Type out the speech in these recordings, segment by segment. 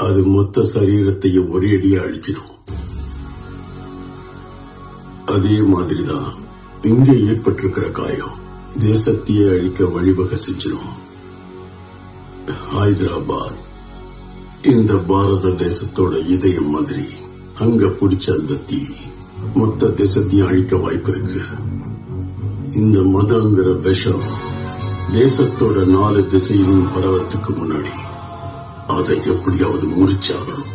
அது மொத்த சரீரத்தையும் ஒரே அடியா அழிச்சிடும். அதே மாதிரிதான் இங்கே ஏற்பட்டிருக்கிற காயம் தேசத்தையே அழிக்க வழிவகை செஞ்சிடும். ஹைதராபாத் இந்த பாரத தேசத்தோட இதயம் மாதிரி. அங்க பிடிச்ச அந்த தீ மொத்த தேசத்தையும் அழிக்க வாய்ப்பு இருக்கு. இந்த மதங்கிற விஷம் தேசத்தோட 4 திசையிலும் பரவறதுக்கு முன்னாடி அதை எப்படியாவது முறிச்சாகணும்.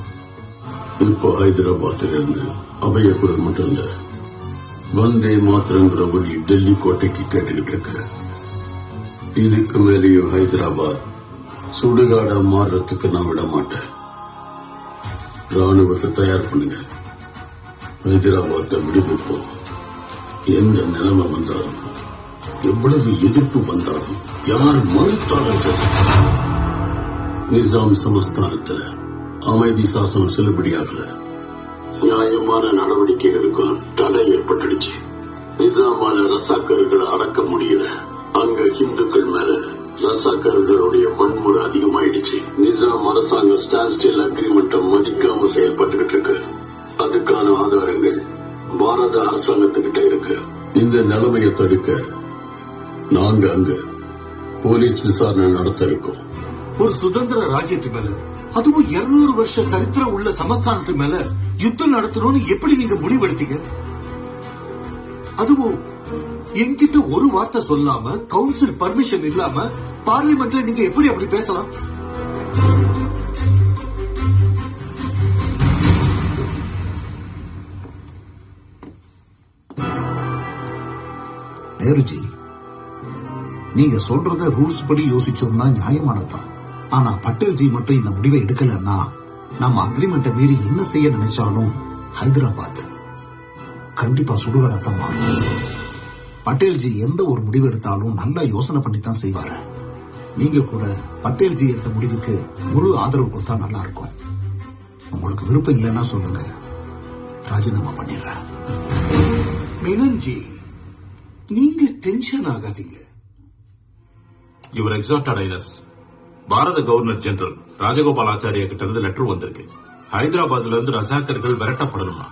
இப்போ ஹைதராபாத்ல இருந்து அபயகுரல் மட்டும் இல்ல, வந்தே மாத்திரங்கிற ஒளி டெல்லி கோட்டைக்கு கேட்டுக்கிட்டு இருக்கு. இதுக்கு மேலேயும் ஹைதராபாத் சுடுகாடா மாறுறதுக்கு நான் விட மாட்டேன். ராணுவத்தை தயார் பண்ணுங்க. ஹைதராபாத்தை விடுவிப்போம். எந்த நிலைமை வந்தாலும், எவ்வளவு எதிர்ப்பு வந்தாலும், யார் மறுத்தாலும் சரி, நிசாம் சமஸ்தானத்தில் அமைதி சாசனம் செல்லுபடியாகல. நியாயமான நடவடிக்கைகளுக்கும் தடை ஏற்பட்டுடுச்சு. நிசாமான ரசாக்கர்களை அடக்க முடியல. அங்க இந்துக்கள் மேல ரசாக்கர்களுடைய வன்முறை அதிகமாயிடுச்சு. நிசாம் அரசாங்க ஸ்டாண்ட் ஸ்டில் அக்ரிமெண்ட்டை மதிக்காம செயல்பட்டுக்கிட்டு இருக்கு. அதுக்கான ஆதாரங்கள் பாரத அரசாங்கத்துக்கிட்ட இருக்கு. இந்த நிலைமையை தடுக்க நாங்க அங்க போலீஸ் விசாரணை நடத்த இருக்கோம். ஒரு சுதந்திர ராஜ்யத்து மேல, அதுவும் 200 வருஷ சரித்திரம் உள்ள சமஸ்தானத்து மேல யுத்தம் நடத்தணும்னு எப்படி நீங்க முடிவெடுத்தீங்க? அதுவும் என்கிட்ட ஒரு வார்த்தை சொல்லாம, கவுன்சில் பர்மிஷன் இல்லாம பார்லிமெண்ட்ல நீங்க எப்படி அப்படி பேசலாம்? நேருஜி, நீங்க சொல்றத ரூல்ஸ் படி யோசிச்சோம்னா நியாயமானதுதான். ஆனா பட்டேல்ஜி மட்டும் இந்த முடிவை எடுக்கலன்னா நம்ம அக்ரிமெண்ட்டை மீறி என்ன செய்ய நினைச்சாலும் ஹைதராபாத் கண்டிப்பா சுடுகாடத்தான் மாறும். பட்டேல்ஜி எந்த ஒரு முடிவு எடுத்தாலும் நல்லா யோசனை பண்ணித்தான் செய்வாரு. நீங்க கூட பட்டேல்ஜி எடுத்த முடிவுக்கு முழு ஆதரவு கொடுத்தா நல்லா இருக்கும். உங்களுக்கு விருப்பம் இல்லைன்னா சொல்லுங்க, ராஜினாமா பண்ணிடுறேன். மேனன்ஜி, நீங்க டென்ஷன் ஆகாதீங்க. Your exacted highness, Bharata governor general Rajagopalachari கிட்ட இருந்து லெட்டர் வந்திருக்கு. ஹைதராபாத்ல இருந்து ரசாக்கர்கள் விரட்டப்படணும்னா